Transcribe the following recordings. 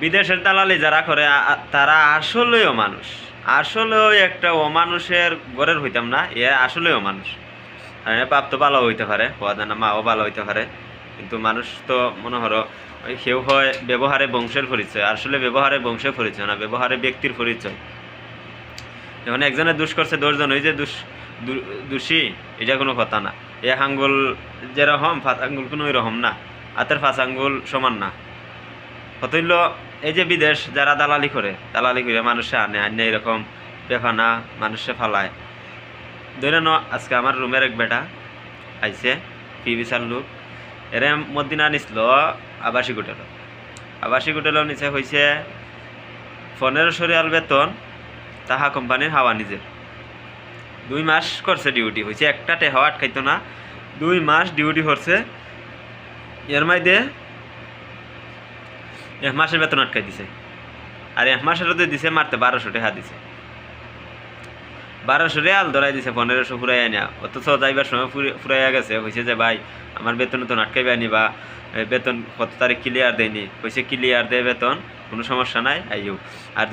বিদেশের দালালি যারা করে তারা আসলেও মানুষ, আসলেও একটা অমানুষের ঘরের হইতাম না, এ আসলেও মানুষ। আর পাপ তো ভালো হইতে পারে, হওয়া যায় না, মাও ভালো হইতে পারে, কিন্তু মানুষ তো মনে করো কেউ হয় ব্যবহারে বংশের পরিচয়, আসলে ব্যবহারে বংশের পরিচয় না, ব্যবহারে ব্যক্তির পরিচয়। যখন একজনের দুষ করছে 10 জন ওই যে দোষী, এটা কোনো কথা না। এক আঙ্গুল যেরকম 5 আঙ্গুল কোনো ওইরকম না, হাতের 5 আঙ্গুল সমান না। কত হইল এই যে বিদেশ যারা দালালি করে মানুষে আনে এরকম বেফানা মানুষে ফালায়। ধরে ন আজকে আমার রুমের এক বেটা আইছে, পিবিসার লোক, এর মদিনা নিছিল আবাসিক হোটেলও নিচে হয়েছে 1500 রিয়াল বেতন, তাহা কোম্পানির হাওয়া নিজের। 2 মাস করছে ডিউটি, হয়েছে একটা টেহাও আটকাইতো না, 2 মাস ডিউটি করছে। এর মধ্যে 1 মাসের বেতন আটকাই দিছে, আর 1 মাসেরও দিছে মারতে 1200 টাকা দিছে। 1200 রিয়াল ধরাই দিছে, 1500 ফুরাইয়া নেয়া। অথচ যাইবার সময় ফুরাইয়া গেছে, হয়েছে যে ভাই আমার বেতন তো আটকাইবে আনি, বা বেতন কত তারিখ ক্লিয়ার দেয়নি, হয়েছে ক্লিয়ার দেয় বেতন, কোনো সমস্যা নাই আইও। আর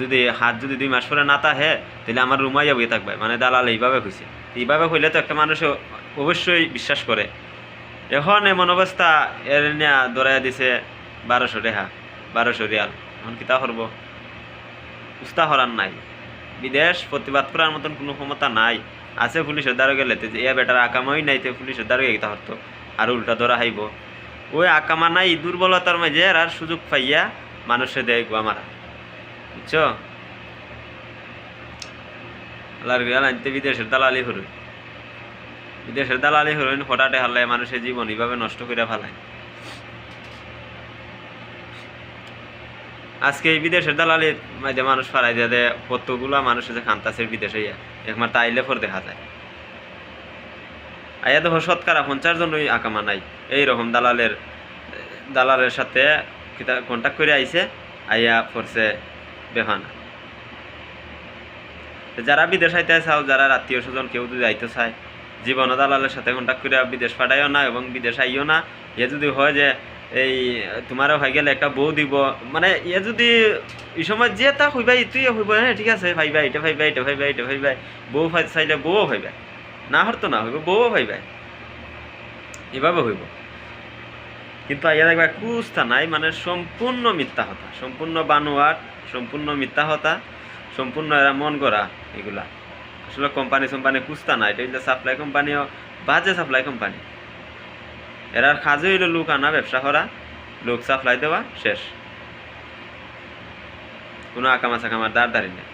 যদি 2 মাস পরে না তাহে তাহলে আমার রুমাইয়া বই থাকবে, মানে দালাল এইভাবে হয়েছে। এইভাবে হইলে তো একটা মানুষ অবশ্যই বিশ্বাস করে। এখন এমন অবস্থা, এর নেয়া ধরাইয়া দিছে 1200 টাকা, 1200 রিয়াল। এখন কিতা করবো, উস্তা হরান নাই। বিদেশ প্রতিবাদ করার মতন কোনো ক্ষমতা নাই। আছে পুলিশের দ্বারা গেলে যে এ বেটার আকামাই নাই, তো পুলিশের দ্বারা গেতা হতো, আর উল্টা ধরা হাইব। ওই আকামা নাই, দুর্বলতার মাঝে আর সুযোগ পাইয়া মানুষে দেয় গো আমারা, বুঝছো? আনতে বিদেশের দালালি হরুন হঠাৎ হারলে মানুষের জীবন এইভাবে নষ্ট করে ফেলায়। আজকে এই বিদেশের দালালির মাঝে মানুষ ফারাই দিয়ে দেয়, কতগুলা মানুষের যে খান্তাসের বিদেশে একমাত্র আইলে পর দেখা যায়। আইয়া দেখো 50% জনই আকামা নাই, এইরকম দালালের সাথে কন্ট্যাক্ট করে আইছে, আইয়া পড়ছে বেফানা। যারা বিদেশ আইতে চাও, যারা আত্মীয় স্বজন কেউ যদি আইতে চায়, জীবন দালালের সাথে কন্ট্যাক্ট করে বিদেশ পাঠাইও না, এবং বিদেশ আইও না। এ যদি হয় যে এই তোমারও হয়ে গেলে একটা বউ দিব, মানে এ যদি এই সময় যে তা হইবাই তুই হইব, হ্যাঁ ঠিক আছে ভাইবাই, এটা ভাইবাই, বউ চাইলে বউও ভাইবাই, না হরতো না হইব, বউও ভাইবাই, এভাবে হইব। কিন্তু আইয়া দেখবা কুস্তা নাই, মানে সম্পূর্ণ মিথ্যা হতা, সম্পূর্ণ বানোয়াট, সম্পূর্ণ মিথ্যা হতা, সম্পূর্ণ এরা মন করা। এগুলা আসলে কোম্পানি কুস্তা না, এটা হইলে সাপ্লাই কোম্পানিও বাজে সাপ্লাই কোম্পানি। এরার কাজে হইলো লোক আনা, ব্যবসা করা, লোক সাপ্লাই দেওয়া, শেষ। কোনো আকামা সাকামার দাঁড় দাঁড়িয়ে নেই।